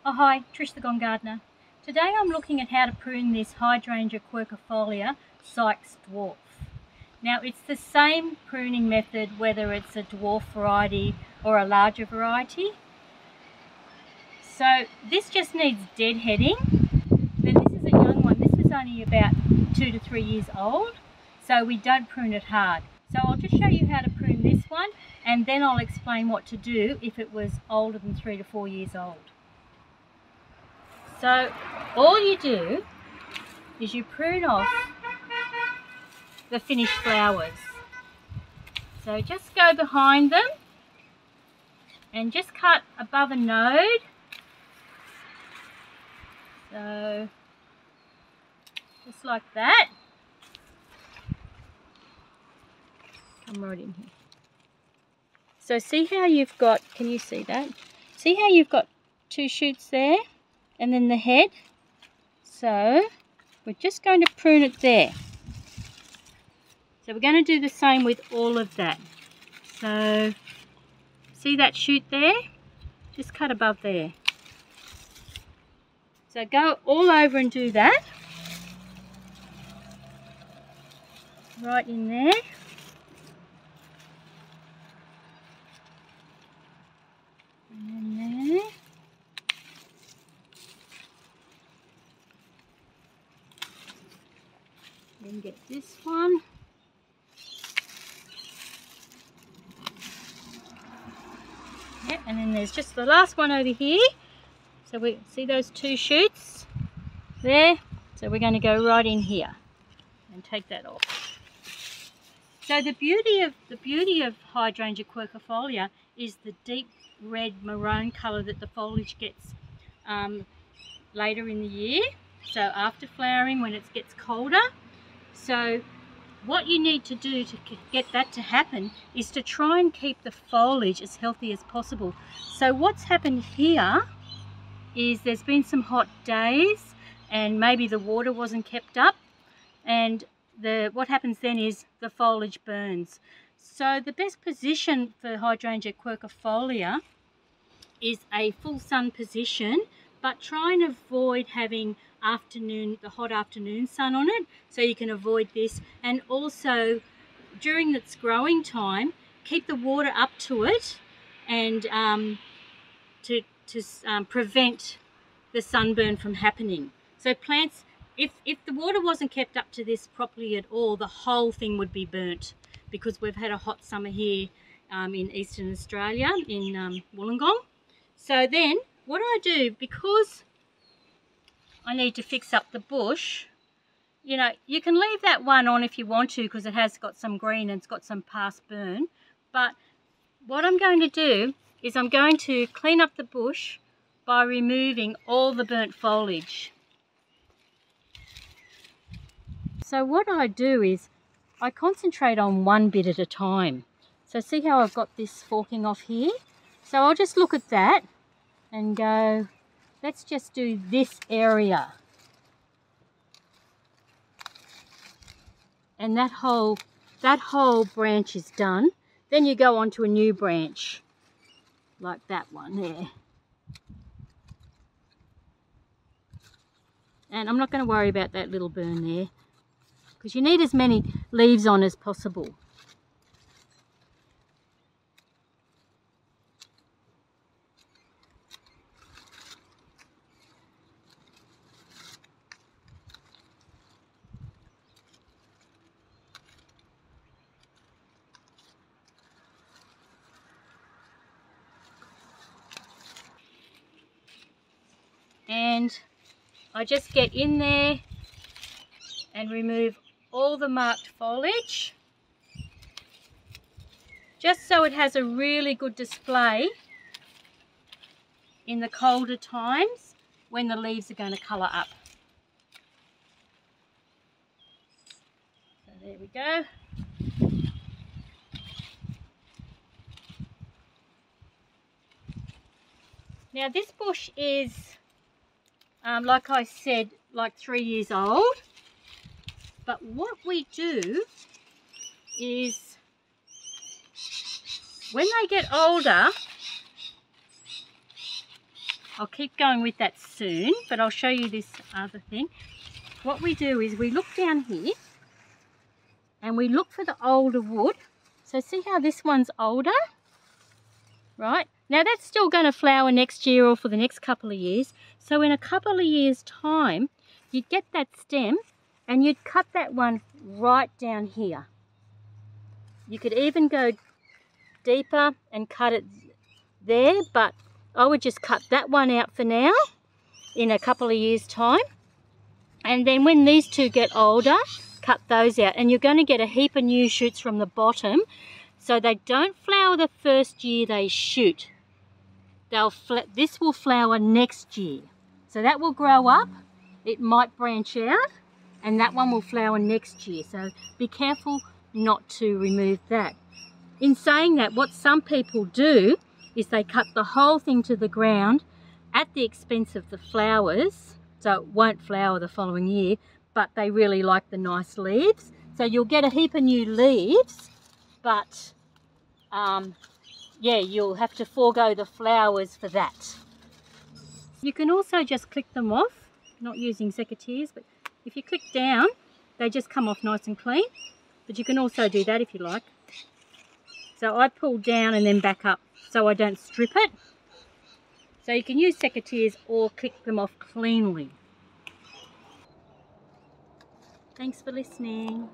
Oh hi, Trish the Gong gardener. Today I'm looking at how to prune this Hydrangea quercifolia Sykes dwarf. Now it's the same pruning method whether it's a dwarf variety or a larger variety. So this just needs deadheading. Then this is a young one. This was only about 2 to 3 years old, so we don't prune it hard. So I'll just show you how to prune this one, and then I'll explain what to do if it was older than 3 to 4 years old. So all you do is you prune off the finished flowers. So just go behind them and just cut above a node. So just like that. Come right in here. So see how you've got, can you see that? See how you've got 2 shoots there? And then the head. So we're just going to prune it there. So we're going to do the same with all of that. So see that shoot there? Just cut above there. So go all over and do that. Right in there. And then there. Then get this one. Yep, and then there's just the last one over here. So we see those 2 shoots there. So we're going to go right in here and take that off. So the beauty of Hydrangea quercifolia is the deep red maroon colour that the foliage gets later in the year. So after flowering, when it gets colder. So what you need to do to get that to happen is to try and keep the foliage as healthy as possible. So what's happened here is there's been some hot days and maybe the water wasn't kept up, and what happens then is the foliage burns. So the best position for Hydrangea quercifolia is a full sun position, but try and avoid having the hot afternoon sun on it, so you can avoid this. And also during its growing time, keep the water up to it, and to prevent the sunburn from happening. So plants, if the water wasn't kept up to this properly at all, the whole thing would be burnt, because we've had a hot summer here in Eastern Australia, in Wollongong. So then what I do, because I need to fix up the bush, you know, you can leave that one on if you want to, because it has got some green and it's got some past burn. But what I'm going to do is I'm going to clean up the bush by removing all the burnt foliage. So what I do is I concentrate on one bit at a time. So see how I've got this forking off here? So I'll just look at that and go, let's just do this area. And that whole branch is done. Then you go on to a new branch, like that one there. And I'm not going to worry about that little burn there, because you need as many leaves on as possible. And I just get in there and remove all the marked foliage, just so it has a really good display in the colder times when the leaves are going to colour up. So there we go. Now this bush is, like I said, like 3 years old. But what we do is, when they get older, I'll keep going with that soon, but I'll show you this other thing. What we do is we look down here and we look for the older wood. So see how this one's older? Right? Now that's still going to flower next year or for the next couple of years. So in a couple of years' time, you'd get that stem and you'd cut that one right down here. You could even go deeper and cut it there, but I would just cut that one out for now in a couple of years' time. And then when these two get older, cut those out. And you're going to get a heap of new shoots from the bottom. So they don't flower the first year they shoot. This will flower next year. So that will grow up. It might branch out. And that one will flower next year. So be careful not to remove that. In saying that, what some people do is they cut the whole thing to the ground at the expense of the flowers. So it won't flower the following year. But they really like the nice leaves. So you'll get a heap of new leaves. But yeah, you'll have to forego the flowers for that. You can also just click them off, not using secateurs, but if you click down, they just come off nice and clean. But you can also do that if you like. So I pull down and then back up so I don't strip it. So you can use secateurs or click them off cleanly. Thanks for listening.